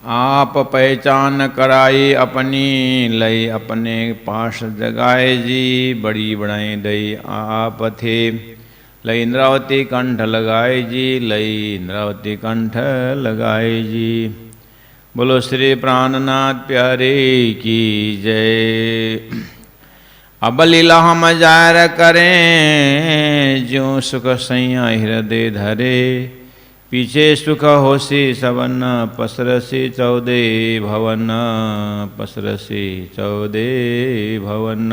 आप पहचान कराई अपनी, लई अपने पास जगाए जी। बड़ी बड़ाई दई आप थे, लई इंद्रावती कंठ लगाए जी। लई इंद्रावती कंठ लगाए जी। बोलो श्री प्राणनाथ प्यारे की जय। अब लीला हम जाहिर करें, ज्यों सुख सैया हृदय धरे। पीछे सुख होसी सवन, पसरसी चौदे भवन। पसरसी चौदे भवन।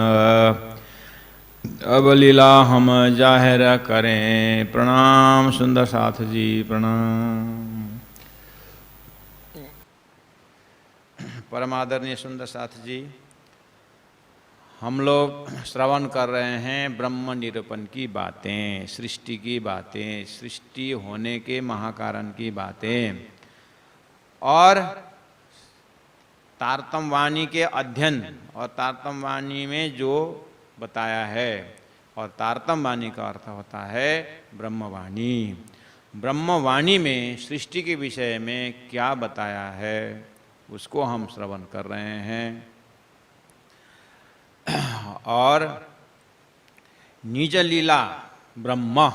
अब लीला हम जाहिर करें। प्रणाम सुंदर साथ जी, प्रणाम। परमादरणीय सुंदर साथ जी, हम लोग श्रवण कर रहे हैं ब्रह्म निरूपण की बातें, सृष्टि की बातें, सृष्टि होने के महाकारण की बातें, और तारतम्य वाणी के अध्ययन, और तारतम्य वाणी में जो बताया है, और तारतम्य वाणी का अर्थ होता है ब्रह्मवाणी। ब्रह्मवाणी में सृष्टि के विषय में क्या बताया है उसको हम श्रवण कर रहे हैं। और निज लीला ब्रह्म,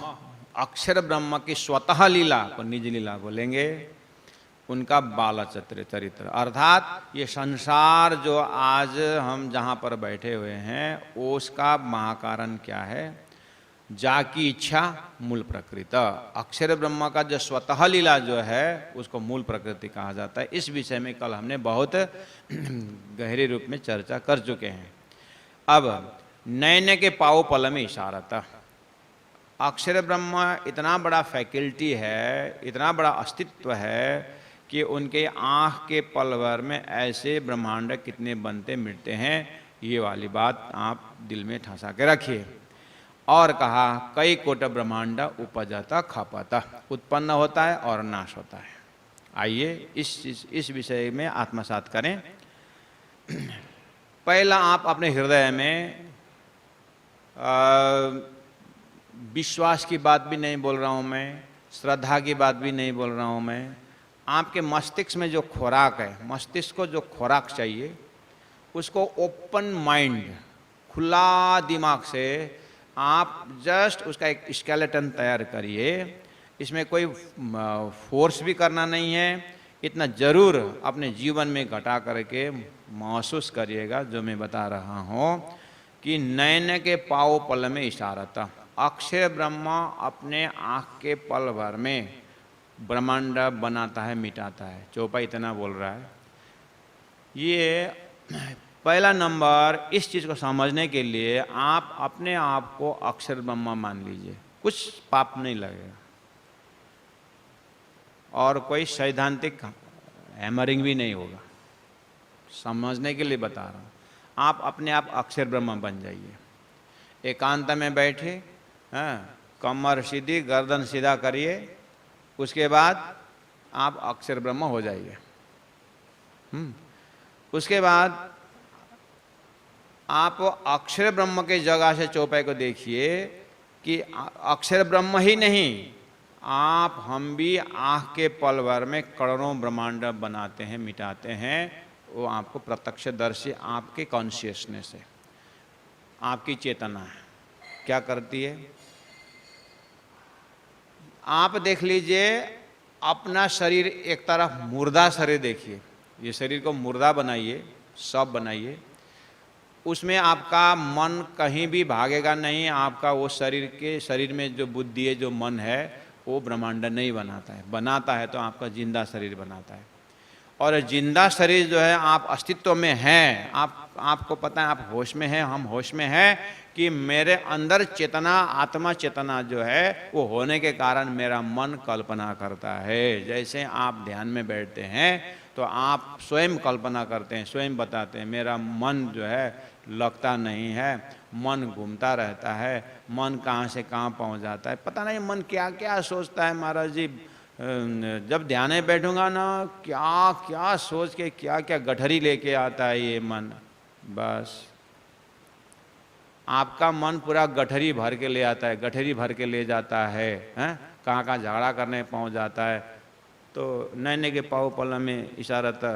अक्षर ब्रह्म की स्वतः लीला को निज लीला बोलेंगे। उनका बाल चरित्र, अर्थात ये संसार जो आज हम जहाँ पर बैठे हुए हैं उसका महाकारण क्या है। जा की इच्छा मूल प्रकृति, अक्षर ब्रह्म का जो स्वतः लीला जो है उसको मूल प्रकृति कहा जाता है। इस विषय में कल हमने बहुत गहरे रूप में चर्चा कर चुके हैं। अब नैन के पाव पल में इशारत, अक्षर ब्रह्म इतना बड़ा फैकल्टी है, इतना बड़ा अस्तित्व है कि उनके आँख के पल भर में ऐसे ब्रह्मांड कितने बनते मिटते हैं, ये वाली बात आप दिल में ठसा के रखिए। और कहा कई कोट ब्रह्मांड उपजता खपता, उत्पन्न होता है और नाश होता है। आइए इस विषय में आत्मसात करें। पहला आप अपने हृदय में विश्वास की बात भी नहीं बोल रहा हूँ मैं, श्रद्धा की बात भी नहीं बोल रहा हूँ मैं। आपके मस्तिष्क में जो खुराक है, मस्तिष्क को जो खुराक चाहिए उसको ओपन माइंड, खुला दिमाग से आप जस्ट उसका एक स्केलेटन तैयार करिए। इसमें कोई फोर्स भी करना नहीं है। इतना जरूर अपने जीवन में घटा करके महसूस करिएगा जो मैं बता रहा हूँ कि नैन के पाव पल में इशारत, अक्षर ब्रह्म अपने आँख के पल भर में ब्रह्मांड बनाता है, मिटाता है। चौपाई इतना बोल रहा है। ये पहला नंबर। इस चीज़ को समझने के लिए आप अपने आप को अक्षर ब्रह्म मान लीजिए, कुछ पाप नहीं लगेगा और कोई सैद्धांतिक हैमरिंग भी नहीं होगा। समझने के लिए बता रहा हूँ। आप अपने आप अक्षर ब्रह्म बन जाइए। एकांत में बैठे, कमर सीधी, गर्दन सीधा करिए, उसके बाद आप अक्षर ब्रह्म हो जाइए। उसके बाद आप अक्षर ब्रह्म के जगह से चौपाई को देखिए कि अक्षर ब्रह्म ही नहीं, आप हम भी आँख के पल भर में करोड़ों ब्रह्मांड बनाते हैं, मिटाते हैं। वो आपको प्रत्यक्षदर्शी आपके कॉन्शियसनेस है, आपकी चेतना है, क्या करती है। आप देख लीजिए अपना शरीर, एक तरफ मुर्दा शरीर देखिए, ये शरीर को मुर्दा बनाइए, सब बनाइए, उसमें आपका मन कहीं भी भागेगा नहीं। आपका वो शरीर में जो बुद्धि है, जो मन है, वो ब्रह्मांड नहीं बनाता है। बनाता है तो आपका जिंदा शरीर बनाता है। और जिंदा शरीर जो है, आप अस्तित्व में हैं, आपको पता है, आप होश में हैं, हम होश में हैं कि मेरे अंदर चेतना, आत्मा चेतना जो है वो होने के कारण मेरा मन कल्पना करता है। जैसे आप ध्यान में बैठते हैं तो आप स्वयं कल्पना करते हैं, स्वयं बताते हैं मेरा मन जो है लगता नहीं है, मन घूमता रहता है, मन कहाँ से कहाँ पहुँच जाता है, पता नहीं मन क्या क्या सोचता है। महाराज जी, जब ध्यान में बैठूंगा ना, क्या क्या सोच के क्या क्या गठरी लेके आता है ये मन। बस आपका मन पूरा गठरी भर के ले आता है, गठरी भर के ले जाता है, कहाँ कहाँ झगड़ा करने पहुंच जाता है। तो नैने के पाव पल में इशारा था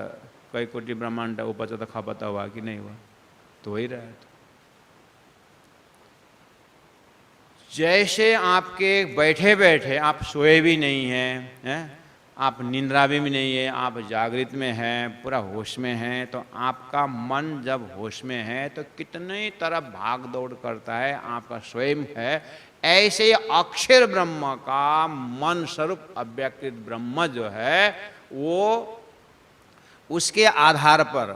कई कोटि ब्रह्मांड उपजत खापता हुआ कि नहीं हुआ, तो वही रहा है। जैसे आपके बैठे बैठे आप सोए भी नहीं हैं, आप निंद्रा भी नहीं है, आप जागृत में हैं, पूरा होश में हैं, तो आपका मन जब होश में है तो कितनी तरफ भाग दौड़ करता है, आपका स्वयं है। ऐसे ही अक्षर ब्रह्म का मन स्वरूप अव्यक्तित ब्रह्म जो है वो उसके आधार पर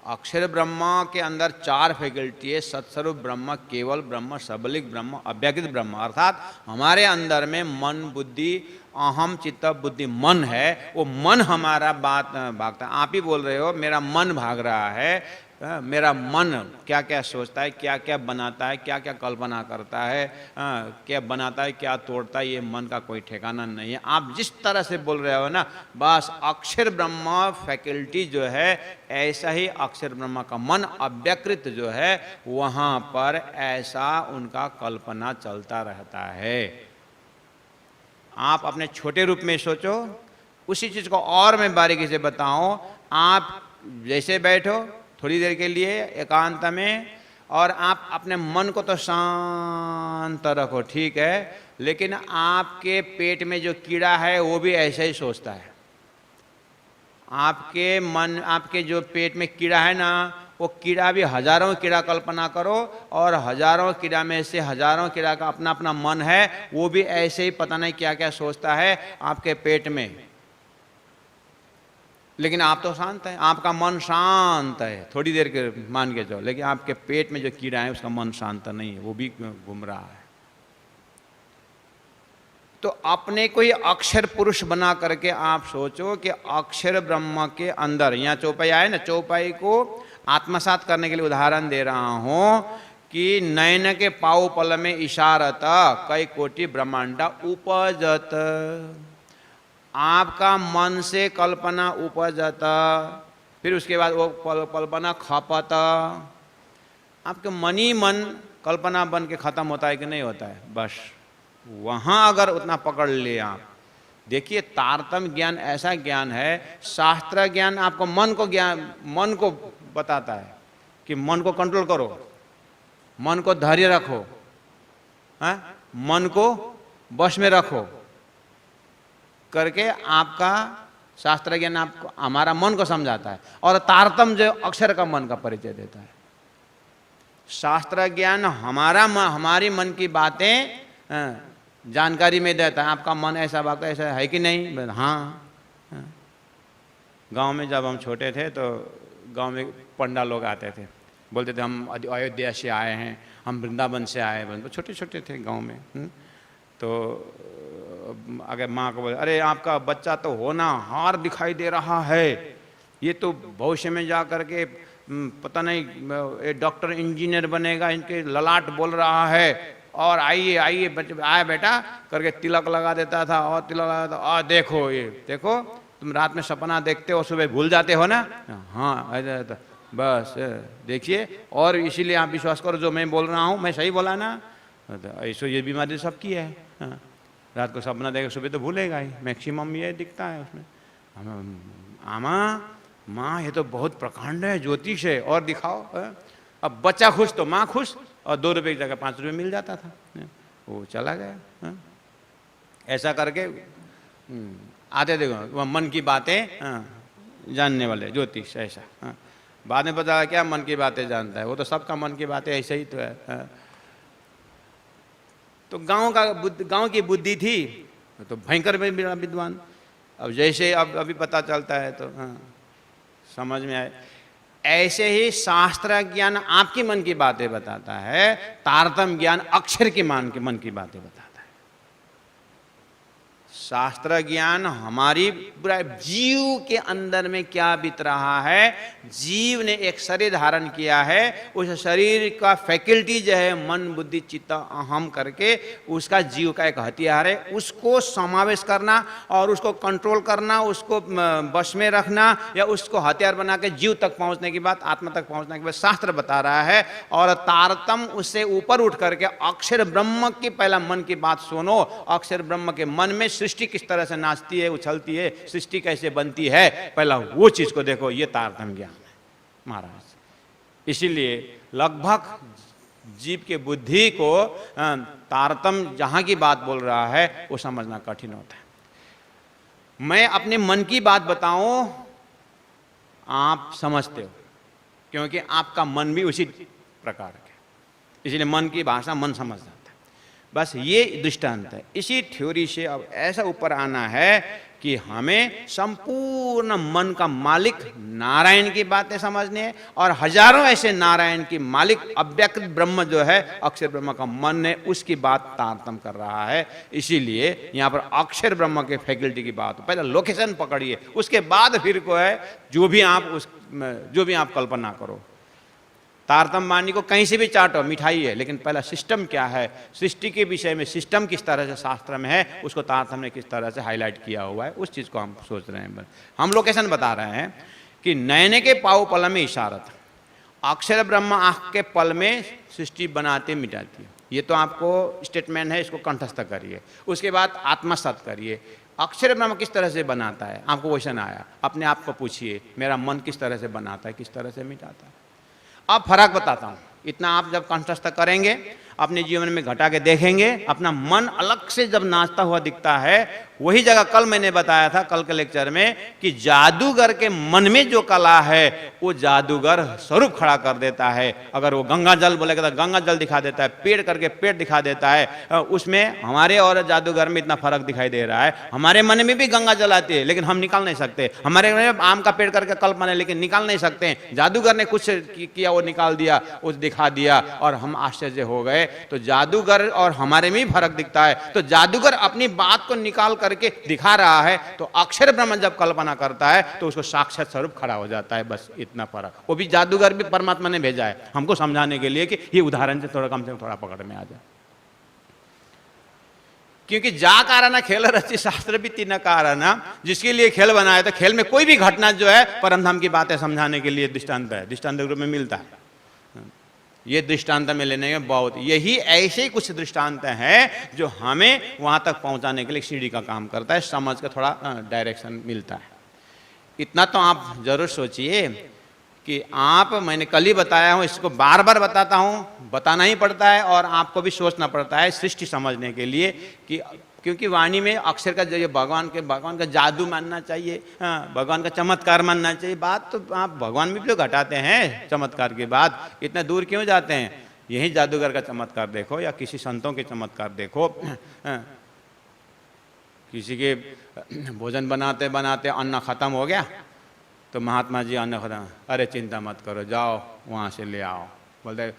अक्षर ब्रह्म के अंदर 4 फैकल्टी है, सत्स्वरूप ब्रह्म, केवल ब्रह्म, सबलिक ब्रह्म, अव्यक्तित ब्रह्म। अर्थात हमारे अंदर में मन बुद्धि अहम चित्त बुद्धि मन है, वो मन हमारा बात भागता है। आप ही बोल रहे हो मेरा मन भाग रहा है, मेरा मन क्या क्या सोचता है, क्या क्या बनाता है, क्या क्या कल्पना करता है, क्या बनाता है, क्या तोड़ता है, ये मन का कोई ठिकाना नहीं है। आप जिस तरह से बोल रहे हो ना, बस अक्षर ब्रह्म फैकल्टी जो है, ऐसा ही अक्षर ब्रह्म का मन अव्यकृत जो है वहाँ पर ऐसा उनका कल्पना चलता रहता है। आप अपने छोटे रूप में सोचो, उसी चीज़ को और मैं बारीकी से बताऊं। आप जैसे बैठो थोड़ी देर के लिए एकांत में, और आप अपने मन को तो शांत रखो, ठीक है, लेकिन आपके पेट में जो कीड़ा है वो भी ऐसे ही सोचता है। आपके मन, आपके जो पेट में कीड़ा है ना, वो कीड़ा भी हजारों कीड़ा कल्पना करो, और हजारों कीड़ा में से हजारों कीड़ा का अपना अपना मन है, वो भी ऐसे ही पता नहीं क्या क्या सोचता है आपके पेट में। लेकिन आप तो शांत हैं, आपका मन शांत है, थोड़ी देर के मान के चलो, लेकिन आपके पेट में जो कीड़ा है उसका मन शांत नहीं है, वो भी घूम रहा है। तो अपने को ही अक्षर पुरुष बना करके आप सोचो कि अक्षर ब्रह्म के अंदर, यहाँ चौपाई आए ना, चौपाई को आत्मसात करने के लिए उदाहरण दे रहा हूं कि नयन के पाव पल में इशारत कई कोटि ब्रह्मांड उपजत। आपका मन से कल्पना उपजत, फिर उसके बाद वो कल्पना खपत। आपके मन ही मन कल्पना बन के खत्म होता है कि नहीं होता है? बस वहाँ अगर उतना पकड़ ले आप, देखिए तारतम्य ज्ञान ऐसा ज्ञान है, शास्त्र ज्ञान आपको मन को ज्ञान, मन को बताता है कि मन को कंट्रोल करो, मन को धैर्य रखो, मन को वश में रखो करके आपका शास्त्र ज्ञान आपको हमारा मन को समझाता है, और तारतम्य जो अक्षर का मन का परिचय देता है। शास्त्र ज्ञान हमारी मन की बातें जानकारी में देता है, आपका मन ऐसा भागता है, ऐसा है कि नहीं? हाँ। गांव में जब हम छोटे थे तो गांव में पंडा लोग आते थे, बोलते थे हम अयोध्या से आए हैं, हम वृंदावन से आए हैं, तो छोटे छोटे थे गांव में। तो अगर माँ को बोले अरे आपका बच्चा तो होनहार दिखाई दे रहा है, ये तो भविष्य में जा करके पता नहीं डॉक्टर इंजीनियर बनेगा, इनके ललाट बोल रहा है, और आइए आइए आए बेटा करके तिलक लगा देता था, और तिलक लगा देता, और देखो ये देखो तुम रात में सपना देखते हो, सुबह भूल जाते हो ना, हाँ ऐसा, बस देखिए, और इसीलिए आप विश्वास करो जो मैं बोल रहा हूँ, मैं सही बोला ना? ऐसो ये बीमारी सबकी है, हाँ। रात को सपना देगा, सुबह तो भूलेगा ही, मैक्सिमम ये दिखता है उसमें। आमा माँ ये तो बहुत प्रकांड है, ज्योतिष है, और दिखाओ। अब बच्चा खुश तो माँ खुश, और 2 रुपये की जगह 5 रुपये मिल जाता था, वो चला गया। ऐसा करके आते देखो वह मन की बातें जानने वाले ज्योतिष, ऐसा। बाद में पता क्या मन की बातें जानता है, वो तो सबका मन की बातें ऐसे ही तो है। तो गांव की बुद्धि थी तो भयंकर विद्वान। अब जैसे अब अभी पता चलता है तो समझ में आए। ऐसे ही शास्त्र ज्ञान आपकी मन की बातें बताता है, तारतम्य ज्ञान अक्षर की मन की बातें बताता है। शास्त्र ज्ञान हमारी पूरा जीव के अंदर में क्या बीत रहा है, जीव ने एक शरीर धारण किया है, उस शरीर का फैकल्टी जो है मन बुद्धि चित्त अहम करके, उसका जीव का एक हथियार है, उसको समावेश करना और उसको कंट्रोल करना, उसको बस में रखना, या उसको हथियार बना के जीव तक पहुंचने की बात, आत्मा तक पहुंचने की बात शास्त्र बता रहा है। और तारतम्य उससे ऊपर उठ करके अक्षर ब्रह्म की पहला मन की बात सुनो। अक्षर ब्रह्म के मन में सृष्टि किस तरह से नाचती है, उछलती है, सृष्टि कैसे बनती है, पहला वो चीज को देखो। ये तारतम्य ज्ञान है महाराज। इसीलिए लगभग जीव के बुद्धि को तारतम्य जहां की बात बोल रहा है वो समझना कठिन होता है। मैं अपने मन की बात बताऊं, आप समझते हो, क्योंकि आपका मन भी उसी प्रकार का है, इसलिए मन की भाषा मन समझ जाता है। बस ये दृष्टांत है। इसी थ्योरी से अब ऐसा ऊपर आना है कि हमें संपूर्ण मन का मालिक नारायण की बातें समझनी है, और हजारों ऐसे नारायण की मालिक अव्यक्त ब्रह्म जो है, अक्षर ब्रह्म का मन है, उसकी बात तारतम्य कर रहा है। इसीलिए यहाँ पर अक्षर ब्रह्म के फैकल्टी की बात, पहले लोकेशन पकड़िए, उसके बाद फिर को है जो भी आप कल्पना करो। तारतम्य वाणी को कहीं से भी चाटो, मिठाई है, लेकिन पहला सिस्टम क्या है, सृष्टि के विषय में सिस्टम किस तरह से शास्त्र में है, उसको तारतम्य ने किस तरह से हाईलाइट किया हुआ है, उस चीज़ को हम सोच रहे हैं। हम लोकेशन बता रहे हैं कि नयने के पाव पल में इशारत, अक्षर ब्रह्म आँख के पल में सृष्टि बनाते मिटाती है। ये तो आपको स्टेटमेंट है, इसको कंठस्थ करिए, उसके बाद आत्मसात करिए। अक्षर ब्रह्म किस तरह से बनाता है, आपको क्वेश्चन आया, अपने आप को पूछिए, मेरा मन किस तरह से बनाता है, किस तरह से मिटाता है। अब फर्क बताता हूं, इतना आप जब कंठस्थ करेंगे, अपने जीवन में घटा के देखेंगे, अपना मन अलग से जब नाचता हुआ दिखता है, वही जगह कल मैंने बताया था, कल के लेक्चर में, कि जादूगर के मन में जो कला है वो जादूगर स्वरूप खड़ा कर देता है। अगर वो गंगा जल बोलेगा तो गंगा जल दिखा देता है, पेड़ करके पेड़ दिखा देता है। उसमें हमारे और जादूगर में इतना फर्क दिखाई दे रहा है। हमारे मन में भी गंगा जल आती है, लेकिन हम निकाल नहीं सकते। हमारे मन में आम का पेड़ करके कल्पना है, लेकिन निकाल नहीं सकते। जादूगर ने कुछ किया, वो निकाल दिया, उस दिखा दिया, और हम आश्चर्य हो गए। तो जादूगर और हमारे में भी फर्क दिखता है। तो जादूगर अपनी बात को निकाल करके दिखा रहा है, तो अक्षर ब्रह्म जब कल्पना करता है तो उसको साक्षात स्वरूप खड़ा हो जाता है। बस इतना फर्क। वो भी जादूगर भी परमात्मा ने भेजा है हमको समझाने के लिए कि ये उदाहरण से थोड़ा कम से कम थोड़ा पकड़ में आ जाए। क्योंकि जा कारण खेल रची शास्त्र भी तीन कारण, जिसके लिए खेल बनाया, तो खेल में कोई भी घटना जो है परमधाम की बातें समझाने के लिए दृष्टांत है, दृष्टांत रूप में मिलता है। ये दृष्टांत में लेने के बहुत, यही ऐसे ही कुछ दृष्टांत हैं जो हमें वहां तक पहुंचाने के लिए सीढ़ी का काम करता है, समझ का थोड़ा डायरेक्शन मिलता है। इतना तो आप जरूर सोचिए कि आप, मैंने कल ही बताया हूं, इसको बार बार बताता हूं, बताना ही पड़ता है, और आपको भी सोचना पड़ता है सृष्टि समझने के लिए, कि क्योंकि वाणी में अक्षर का जो भगवान का जादू मानना चाहिए, भगवान का चमत्कार मानना चाहिए। बात तो आप भगवान में भी तो घटाते हैं चमत्कार की बात, इतना दूर क्यों जाते हैं? यही जादूगर का चमत्कार देखो, या किसी संतों के चमत्कार देखो। किसी के भोजन बनाते बनाते अन्न खत्म हो गया, तो महात्मा जी अन्न खत्म, अरे चिंता मत करो, जाओ वहाँ से ले आओ। बोलते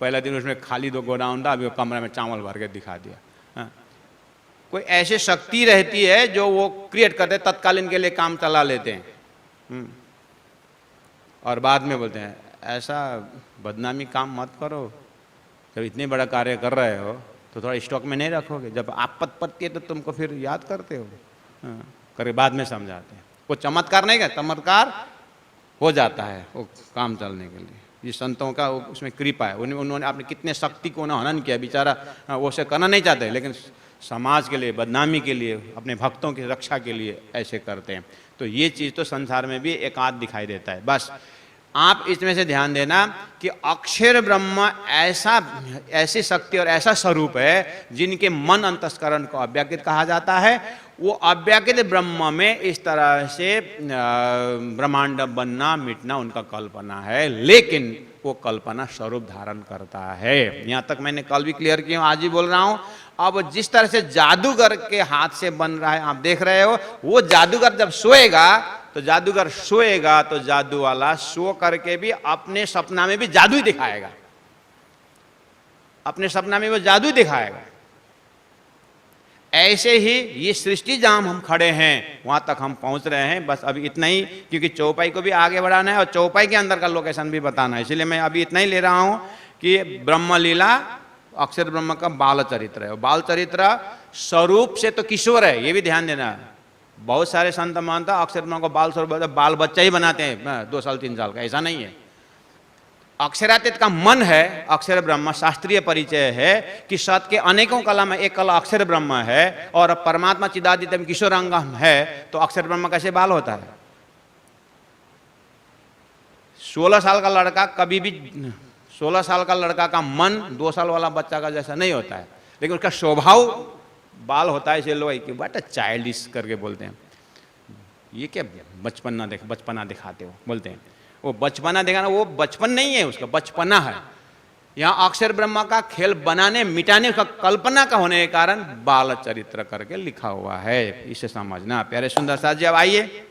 पहला दिन उसमें खाली 2 गोडाउन था, अभी वो कमरे में चावल भर के दिखा दिया। कोई ऐसी शक्ति रहती है जो वो क्रिएट करते, तत्कालीन के लिए काम चला लेते हैं, और बाद में बोलते हैं ऐसा बदनामी काम मत करो। जब इतने बड़ा कार्य कर रहे हो तो थोड़ा स्टॉक में नहीं रखोगे, जब आपत पड़ती है तो तुमको फिर याद करते हो, करके बाद में समझाते हैं। वो चमत्कार नहीं, चमत्कार हो जाता है वो काम चलने के लिए। ये संतों का उसमें कृपा है, उन्होंने आपने कितने शक्ति को ना हनन किया, बेचारा वो से करना नहीं चाहते, लेकिन समाज के लिए, बदनामी के लिए, अपने भक्तों की रक्षा के लिए ऐसे करते हैं। तो ये चीज़ तो संसार में भी एक आध दिखाई देता है। बस आप इसमें से ध्यान देना कि अक्षर ब्रह्म ऐसी शक्ति और ऐसा स्वरूप है जिनके मन अंतस्करण को अव्याकृत कहा जाता है। वो अव्याकृत ब्रह्म में इस तरह से ब्रह्मांड बनना मिटना उनका कल्पना है, लेकिन वो कल्पना स्वरूप धारण करता है। यहाँ तक मैंने कल भी क्लियर किया, आज भी बोल रहा हूँ। अब जिस तरह से जादूगर के हाथ से बन रहा है, आप देख रहे हो, वो जादूगर जब सोएगा तो जादू वाला सो करके भी अपने सपना में भी जादू ही दिखाएगा, अपने सपना में वो जादू दिखाएगा। ऐसे ही ये सृष्टि जहां हम खड़े हैं वहां तक हम पहुंच रहे हैं। बस अभी इतना ही, क्योंकि चौपाई को भी आगे बढ़ाना है और चौपाई के अंदर का लोकेशन भी बताना है, इसलिए मैं अभी इतना ही ले रहा हूं कि ब्रह्म लीला अक्षर ब्रह्म का बाल चरित्र है। बाल चरित्र स्वरूप से तो किशोर है, ये भी ध्यान देना है। बहुत सारे संत मानता अक्षर ब्रह्म को बाल स्वरूप, बाल बच्चा ही बनाते हैं 2 साल 3 साल का, ऐसा नहीं है। अक्षरातीत का मन है अक्षर ब्रह्म, शास्त्रीय परिचय है कि सत के अनेकों कला में एक कला अक्षर ब्रह्म है, और परमात्मा चिदादित्यम किशोरांगम है, तो अक्षर ब्रह्म कैसे बाल होता है? 16 साल का लड़का कभी भी 16 साल का लड़का का मन 2 साल वाला बच्चा का जैसा नहीं होता है, लेकिन उसका स्वभाव बाल होता है। इसे लोग कि बट चाइल्डिश करके बोलते हैं, ये क्या बचपना दिखाते हो बोलते हैं। वो बचपना दिखाना, वो बचपन नहीं है, उसका बचपना है। यहाँ अक्षर ब्रह्मा का खेल बनाने मिटाने का कल्पना का होने के कारण बाल चरित्र करके लिखा हुआ है, इसे समझना। प्यारे सुंदर साथ जी अब आइए,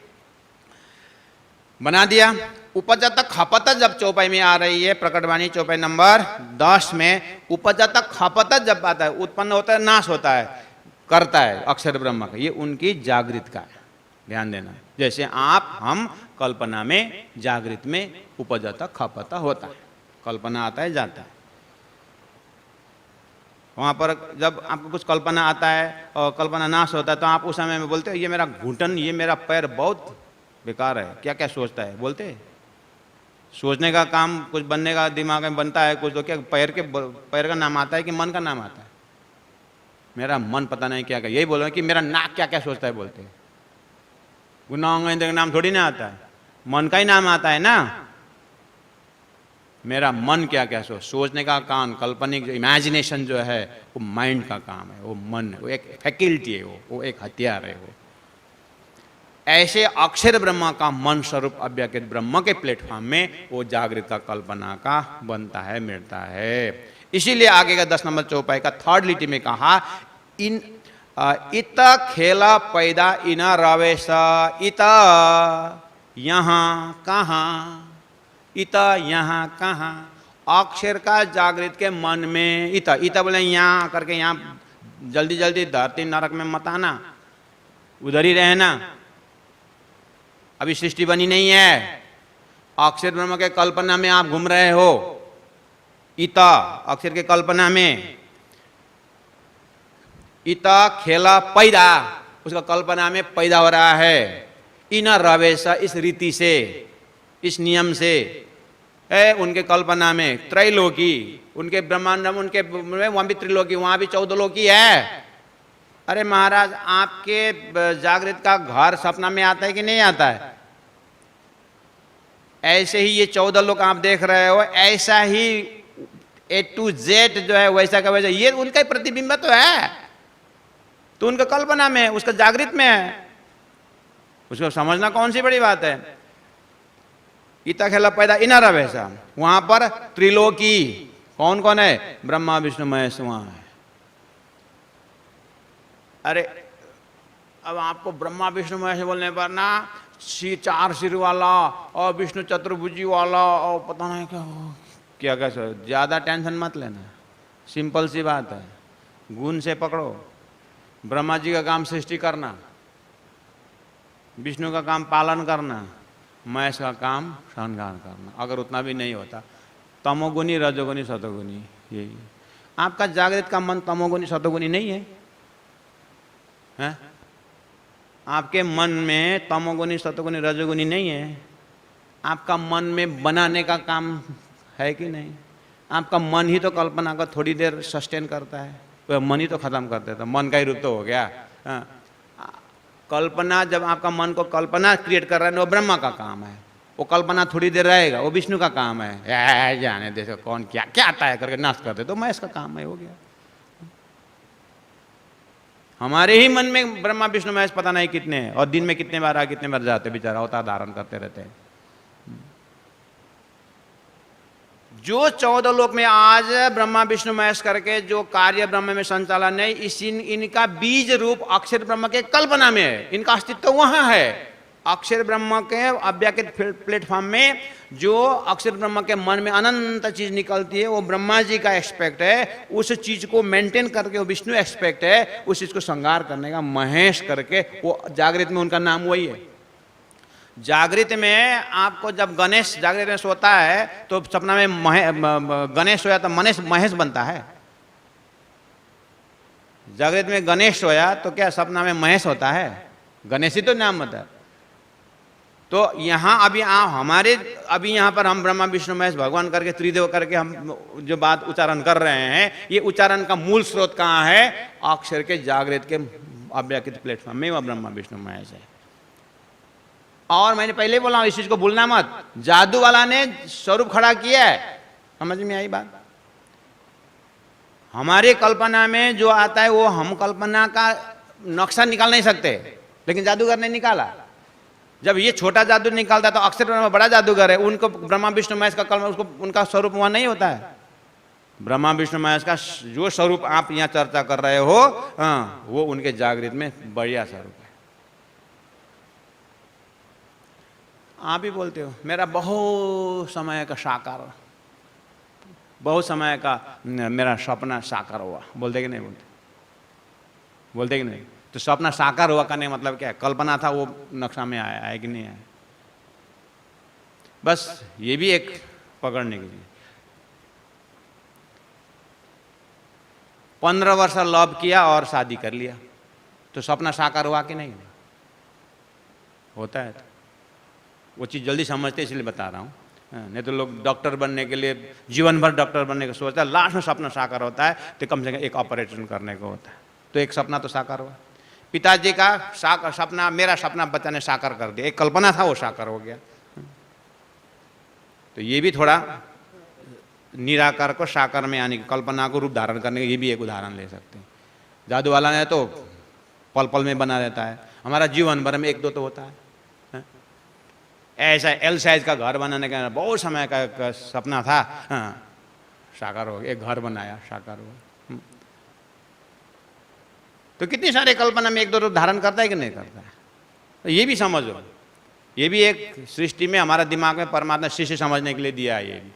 बना दिया। उपजत खपत जब चौपाई में आ रही है, प्रकटवाणी चौपाई नंबर 10 में उपजत खपत जब आता है, उत्पन्न होता है, नाश होता है, करता है अक्षर ब्रह्म का, ये उनकी जागृत का है, ध्यान देना। जैसे आप हम कल्पना में जागृत में उपजता खपता होता है, कल्पना आता है जाता है। वहां पर जब आपको कुछ कल्पना आता है और कल्पना नाश होता है, तो आप उस समय में बोलते हो ये मेरा घुटन, ये मेरा पैर बहुत बेकार है, क्या क्या सोचता है बोलते हैं। सोचने का काम कुछ बनने का दिमाग में बनता है कुछ, तो क्या पैर का नाम आता है कि मन का नाम आता है? मेरा मन पता नहीं क्या क्या, यही बोलो कि मेरा नाक क्या क्या सोचता है बोलते हैं। गुनाह का नाम थोड़ी ना आता है, मन का ही नाम आता है ना। मेरा मन क्या क्या सोचने का काम, काल्पनिक इमेजिनेशन जो है वो माइंड का काम है, वो मन, वो एक फैकल्टी है, वो एक हथियार है। वो ऐसे अक्षर ब्रह्मा का मन स्वरूप अव्यक्त ब्रह्म के प्लेटफॉर्म में वो जागृत का कल्पना का बनता है, मिलता है। इसीलिए आगे का 10 नंबर चौपाई का 3rd लिटी में कहा इन इत खेला पैदा इन रवेश, इत यहाँ कहाँ, इत यहाँ कहाँ, अक्षर का जागृत के मन में इत, इत बोले यहाँ करके, यहाँ जल्दी जल्दी धरती नरक में मत आना, उधर ही रहना, अभी सृष्टि बनी नहीं है। अक्षर ब्रह्म के कल्पना में आप घूम रहे हो, इता अक्षर के कल्पना में, इता खेला पैदा, उसका कल्पना में पैदा हो रहा है। इन रवेश, इस रीति से, इस नियम से है उनके कल्पना में। त्रैलोकी, उनके ब्रह्मांड, उनके वहां भी त्रिलोकी, वहां भी 14 लोकी है। अरे महाराज, आपके जागृत का घर सपना में आता है कि नहीं आता है? ऐसे ही ये 14 लोग आप देख रहे हो, ऐसा ही A to Z जो है वैसा का वैसा, ये उनका ही प्रतिबिंब तो है, तो उनका कल्पना में, उसका जागृत में है, उसको समझना कौन सी बड़ी बात है। इता खेला पैदा इनारा वैसा, वहां पर त्रिलोकी कौन कौन है? ब्रह्मा विष्णु महेश वहां है। अरे अब आपको ब्रह्मा विष्णु महेश बोलने पर ना 4 सिर वाला और विष्णु चतुर्भुजी वाला और पता नहीं क्या क्या क्या, ज़्यादा टेंशन मत लेना, सिंपल सी बात है। गुण से पकड़ो। ब्रह्मा जी का काम सृष्टि करना, विष्णु का काम पालन करना, महेश का काम श्रृंगार करना। अगर उतना भी नहीं होता, तमोगुनी रजोगुनी सतोगुनी, यही आपका जागृत का मन तमोगुनी सतोगुनी नहीं है, है? आपके मन में तमोगुनी सतोगुनी रजोगुनी नहीं है। आपका मन में बनाने का काम है कि नहीं? आपका मन ही तो कल्पना को थोड़ी देर सस्टेन करता है, वह मन ही तो खत्म कर देता, मन का ही रूप तो हो गया। कल्पना, जब आपका मन को कल्पना क्रिएट कर रहा है, वो ब्रह्मा का काम है। वो कल्पना थोड़ी देर रहेगा, वो विष्णु का काम है। जाने दे कौन क्या क्या आता है करके नाश कर दे, तो महेश का काम है, हो गया। हमारे ही मन में ब्रह्मा विष्णु महेश पता नहीं कितने हैं, और दिन में कितने बार आ कितने बार जाते, बेचारा अवतार धारण करते रहते हैं। जो 14 लोक में आज ब्रह्मा विष्णु महेश करके जो कार्य ब्रह्म में संचालन है, इनका बीज रूप अक्षर ब्रह्म के कल्पना में है, इनका अस्तित्व वहां है। अक्षर ब्रह्म के अव्यक्त प्लेटफॉर्म में जो अक्षर ब्रह्म के मन में अनंत चीज निकलती है, वो ब्रह्मा जी का एस्पेक्ट है। उस चीज को मेंटेन करके वो विष्णु एस्पेक्ट है, उस चीज को श्रृंगार करने का महेश करके, वो जागृत में उनका नाम वही है। जागृत में आपको जब गणेश जागृत में सोता है तो सपना में गणेश सोया तो महेश बनता है। जागृत में गणेश सोया तो क्या सपना में महेश होता है? गणेश ही तो नाम होता है। तो यहाँ अभी हमारे अभी यहाँ पर हम ब्रह्मा विष्णु महेश भगवान करके त्रिदेव करके हम जो बात उच्चारण कर रहे हैं, ये उच्चारण का मूल स्रोत कहाँ है? अक्षर के जागृत के अव्यक्त प्लेटफॉर्म में वह ब्रह्मा विष्णु महेश है। और मैंने पहले बोला इस चीज को भूलना मत, जादू वाला ने स्वरूप खड़ा किया है, समझ में आई बात? हमारे कल्पना में जो आता है वो हम कल्पना का नक्शा निकाल नहीं सकते, लेकिन जादूगर ने निकाला। जब ये छोटा जादू निकालता तो अक्षर ब्रह्मा बड़ा जादूगर है, उनको ब्रह्मा विष्णु महेश का कल्पना, उसको उनका स्वरूप वहां नहीं होता है। ब्रह्मा विष्णु महेश का जो स्वरूप आप यहाँ चर्चा कर रहे हो, हाँ, वो उनके जागृत में बढ़िया स्वरूप है। आप ही बोलते हो मेरा बहुत समय का साकार, बहुत समय का मेरा सपना साकार हुआ, बोलते कि नहीं बोलते? बोलते कि नहीं? तो सपना साकार हुआ करने मतलब क्या है? कल्पना था वो नक्शा में आया है कि नहीं आया? बस ये भी एक पकड़ने के लिए 15 वर्ष लव किया और शादी कर लिया, तो सपना साकार हुआ कि नहीं? होता है। वो चीज़ जल्दी समझते इसलिए बता रहा हूँ, नहीं तो लोग डॉक्टर बनने के लिए जीवन भर डॉक्टर बनने का सोचता है, लास्ट में सपना साकार होता है तो कम से कम एक ऑपरेशन करने को होता है, तो एक सपना तो साकार हुआ। पिताजी का सपना, मेरा सपना बच्चा ने साकार कर दिया, एक कल्पना था वो साकार हो गया। तो ये भी थोड़ा निराकार को साकार में आने की, कल्पना को रूप धारण करने का ये भी एक उदाहरण ले सकते हैं। जादू वाला ने तो पल पल में बना देता है, हमारा जीवन भर में एक दो तो होता है। ऐसा एल साइज का घर बनाने का बहुत समय का सपना था, हाँ, साकार हो गया, एक घर बनाया, साकार हुआ। तो कितनी सारे कल्पना में एक दो रूप धारण करता है कि नहीं करता है? तो ये भी समझो, ये भी एक सृष्टि में हमारा दिमाग में परमात्मा शिष्य समझने के लिए दिया है। ये भी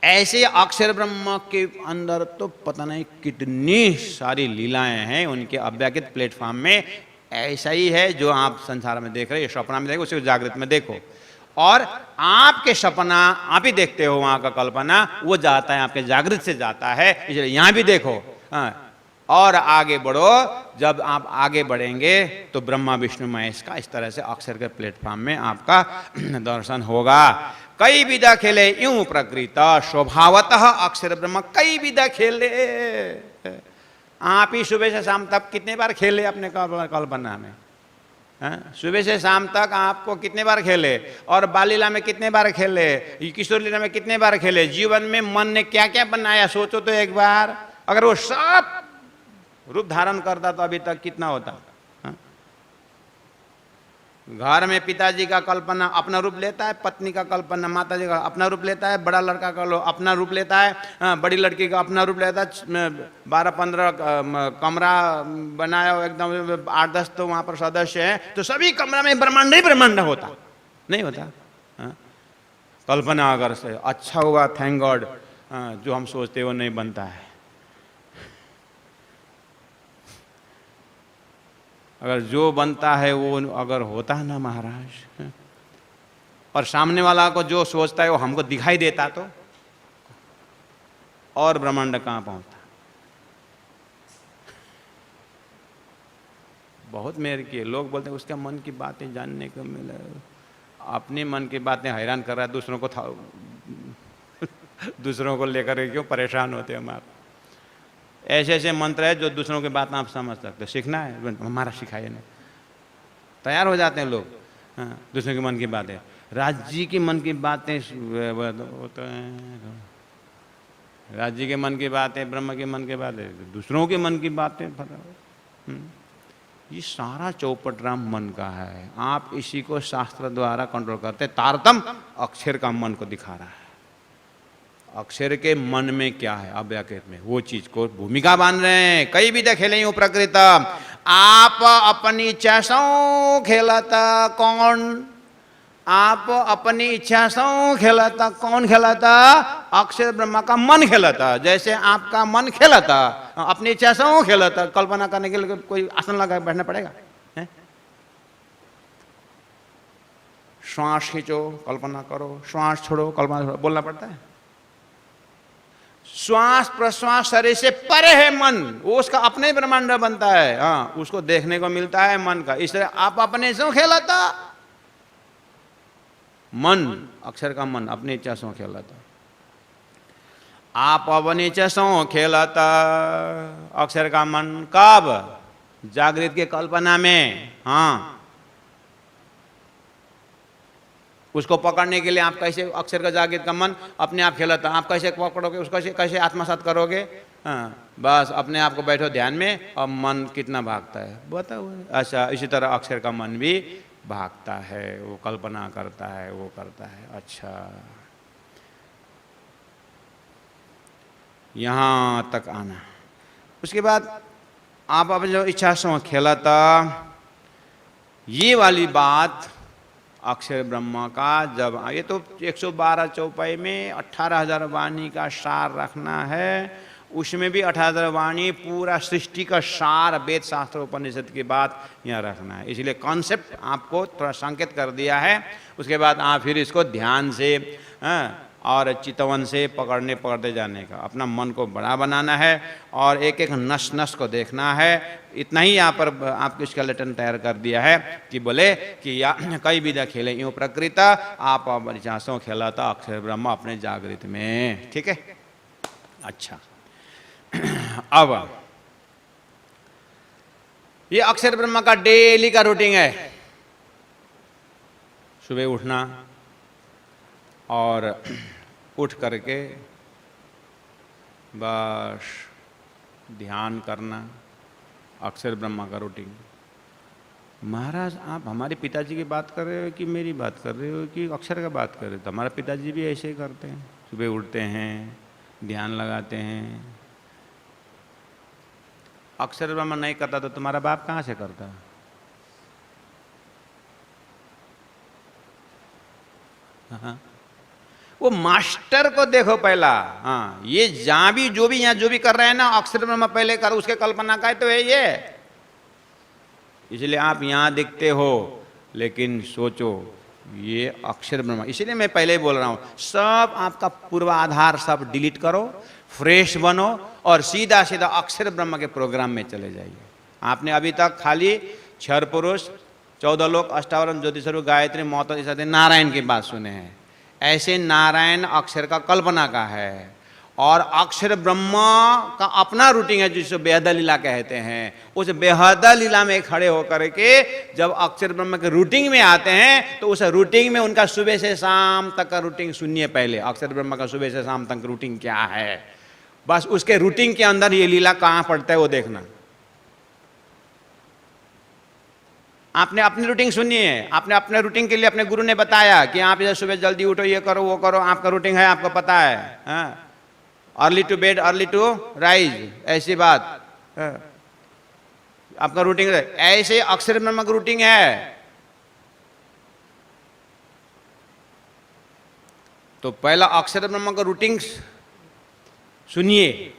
ऐसे अक्षर ब्रह्म के अंदर तो पता नहीं कितनी सारी लीलाएं हैं उनके अव्यक्त प्लेटफॉर्म में। ऐसा ही है जो आप संसार में देख रहे हो, सपना में देखो, उसे जागृत में देखो, और आपके सपना आप ही देखते हो, वहां का कल्पना वो जाता है आपके जागृत से जाता है, इसलिए यहां भी देखो। और आगे बढ़ो, जब आप आगे बढ़ेंगे तो ब्रह्मा विष्णु महेश का इस तरह से अक्षर के प्लेटफॉर्म में आपका दर्शन होगा। कई विधा खेले यूं प्रकृत स्वभावतः अक्षर ब्रह्म, कई विधा खेले। आप ही सुबह से शाम तक कितने बार खेले अपने कल्पना में? सुबह से शाम तक आपको कितने बार खेले, और बाल लीला में कितने बार खेले, किशोर लीला में कितने बार खेले, जीवन में मन ने क्या क्या बनाया, सोचो तो एक बार। अगर वो सब रूप धारण करता तो अभी तक कितना होता। घर में पिताजी का कल्पना अपना रूप लेता है, पत्नी का कल्पना माता जी का अपना रूप लेता है, बड़ा लड़का का अपना रूप लेता है, बड़ी लड़की का अपना रूप लेता है। 12-15 कमरा बनाया, एकदम 8-10 तो वहाँ पर सदस्य हैं, तो सभी कमरा में ब्रह्मांड ही ब्रह्मांड होता नहीं होता? कल्पना अगर से अच्छा हुआ, थैंक गॉड, जो हम सोचते वो नहीं बनता है। अगर जो बनता है वो अगर होता है ना महाराज, और सामने वाला को जो सोचता है वो हमको दिखाई देता, तो और ब्रह्मांड कहाँ पहुंचता। बहुत मेहर किए, लोग बोलते हैं उसका मन की बातें जानने को मिला, अपने मन की बातें हैरान कर रहा है, दूसरों को था दूसरों को लेकर क्यों परेशान होते हैं हम? आप ऐसे ऐसे मंत्र है जो दूसरों की बात आप समझ सकते हो, सीखना है, हमारा सिखाइए नहीं, तैयार हो जाते हैं लोग। हाँ, दूसरों के मन की बातें, राज जी की मन की बातें होते हैं, राज जी के मन की बातें, ब्रह्म के मन की बातें, दूसरों के मन की बातें, ये सारा चौपट राम मन का है। आप इसी को शास्त्र द्वारा कंट्रोल करते, तारतम अक्षर का मन को दिखा रहा है। अक्षर के मन में क्या है अव्यक्त में, वो चीज को भूमिका बांध रहे हैं। कई भी खेले यूं प्रकृत, आप अपनी इच्छा से खेलता कौन, आप अपनी इच्छा से खेलता कौन, खेलता अक्षर ब्रह्मा का मन खेलता। जैसे आपका मन खेलता, अपनी इच्छा से खेलता। कल्पना करने के लिए कोई आसन लगा बैठना पड़ेगा? श्वास खींचो, कल्पना करो, श्वास छोड़ो, कल्पना छोड़ो, बोलना पड़ता है। श्वास प्रश्वास शरीर से परे है मन, वो उसका अपने ब्रह्मांड बनता है। हाँ, उसको देखने को मिलता है मन का। इसलिए आप अपने से खेलता, मन, अक्षर का मन अपनी इच्छा से खेलत। आप अपनी इच्छा से खेलत अक्षर का मन कब? जागृत के कल्पना में। हाँ, उसको पकड़ने के लिए आप कैसे अक्षर का जागृत का मन अपने आप खेलता, आप कैसे पकड़ोगे उसको, कैसे आत्मसात करोगे? हाँ, बस अपने आप को बैठो ध्यान में और मन कितना भागता है बताओ। अच्छा, इसी तरह अक्षर का मन भी भागता है, वो कल्पना करता है, वो करता है। अच्छा, यहाँ तक आना। उसके बाद आप अपनी जो इच्छा से खेलता, ये वाली बात अक्षर ब्रह्म का जब ये तो 112 चौपाई में 18,000 वाणी का सार रखना है, उसमें भी 18,000 वाणी पूरा सृष्टि का सार वेद शास्त्र उपनिषद की बात यहाँ रखना है। इसलिए कॉन्सेप्ट आपको थोड़ा संकेत कर दिया है। उसके बाद आप फिर इसको ध्यान से और चितवन से पकड़ते जाने का, अपना मन को बड़ा बनाना है और एक एक नस नस को देखना है। इतना ही यहाँ पर आपको स्केलेटन तैयार कर दिया है कि बोले कि या कई विधा खेले यूँ प्रकृत आप परिचासों खेला था अक्षर ब्रह्म अपने जागृत में। ठीक है, अच्छा। अब ये अक्षर ब्रह्म का डेली का रूटीन है, सुबह उठना और उठ करके बस ध्यान करना, अक्षर ब्रह्मा का रूटीन। महाराज आप हमारे पिताजी की बात कर रहे हो कि मेरी बात कर रहे हो कि अक्षर का बात कर रहे हो? तो हमारे पिताजी भी ऐसे ही करते हैं, सुबह उठते हैं, ध्यान लगाते हैं। अक्षर ब्रह्मा नहीं करता तो तुम्हारा बाप कहाँ से करता? हाँ, वो मास्टर को देखो पहला। हाँ, ये जहां भी जो भी यहाँ जो भी कर रहे हैं ना, अक्षर ब्रह्म पहले कर, उसके कल्पना का तो है ये। इसलिए आप यहाँ दिखते हो, लेकिन सोचो ये अक्षर ब्रह्म। इसलिए मैं पहले ही बोल रहा हूँ, सब आपका पूर्वाधार सब डिलीट करो, फ्रेश बनो और सीधा सीधा अक्षर ब्रह्म के प्रोग्राम में चले जाइए। आपने अभी तक खाली क्षर पुरुष, 14 लोक, अष्टावरण, ज्योतिषरूप, गायत्री, महतो, नारायण की बात सुने हैं। ऐसे नारायण अक्षर का कल्पना का है और अक्षर ब्रह्म का अपना रूटीन है जिसे बेहद लीला कहते हैं। उस बेहद लीला में खड़े होकर के जब अक्षर ब्रह्म के रूटीन में आते हैं तो उस रूटीन में उनका सुबह से शाम तक का रूटीन सुनिए। पहले अक्षर ब्रह्म का सुबह से शाम तक रूटीन क्या है, बस उसके रूटीन के अंदर ये लीला कहाँ पड़ता है वो देखना। आपने अपनी रूटीन सुनी है, आपने अपने रूटीन के लिए अपने गुरु ने बताया कि आप इधर सुबह जल्दी उठो, ये करो वो करो, आपका रूटीन है, आपको पता है। Early to bed early to rise, ऐसी बात आपका रूटीन है। ऐसे अक्षर ब्रह्म का रूटीन है। तो पहला अक्षर ब्रह्म का रूटीन सुनिए।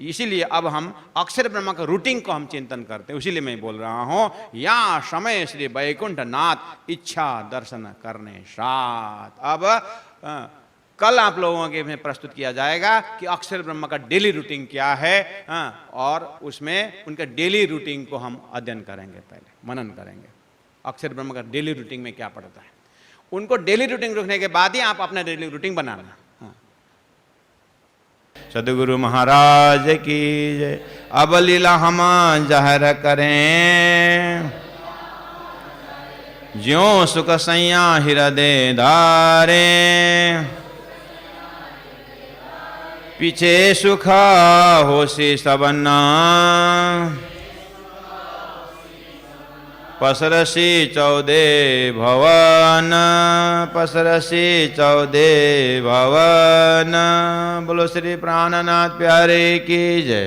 इसीलिए अब हम अक्षर ब्रह्म का रूटीन को हम चिंतन करते हैं। इसीलिए मैं बोल रहा हूं, या समय श्री वैकुंठ नाथ इच्छा दर्शन करने साथ। अब कल आप लोगों के में प्रस्तुत किया जाएगा कि अक्षर ब्रह्म का डेली रूटीन क्या है, और उसमें उनका डेली रूटीन को हम अध्ययन करेंगे, पहले मनन करेंगे अक्षर ब्रह्म का डेली रूटीन में क्या पड़ता है। उनको डेली रूटीन रखने के बाद ही आप अपना डेली रूटीन बनाना। सदगुरु महाराज की जय। अब लीला हम जहर करें, ज्यों सुख सैया हृदय धारे, पीछे सुख होसी सबना, पसरसी 14 भवन, पसरसी 14 भवन। बोलो श्री प्राणनाथ प्यारे की जय।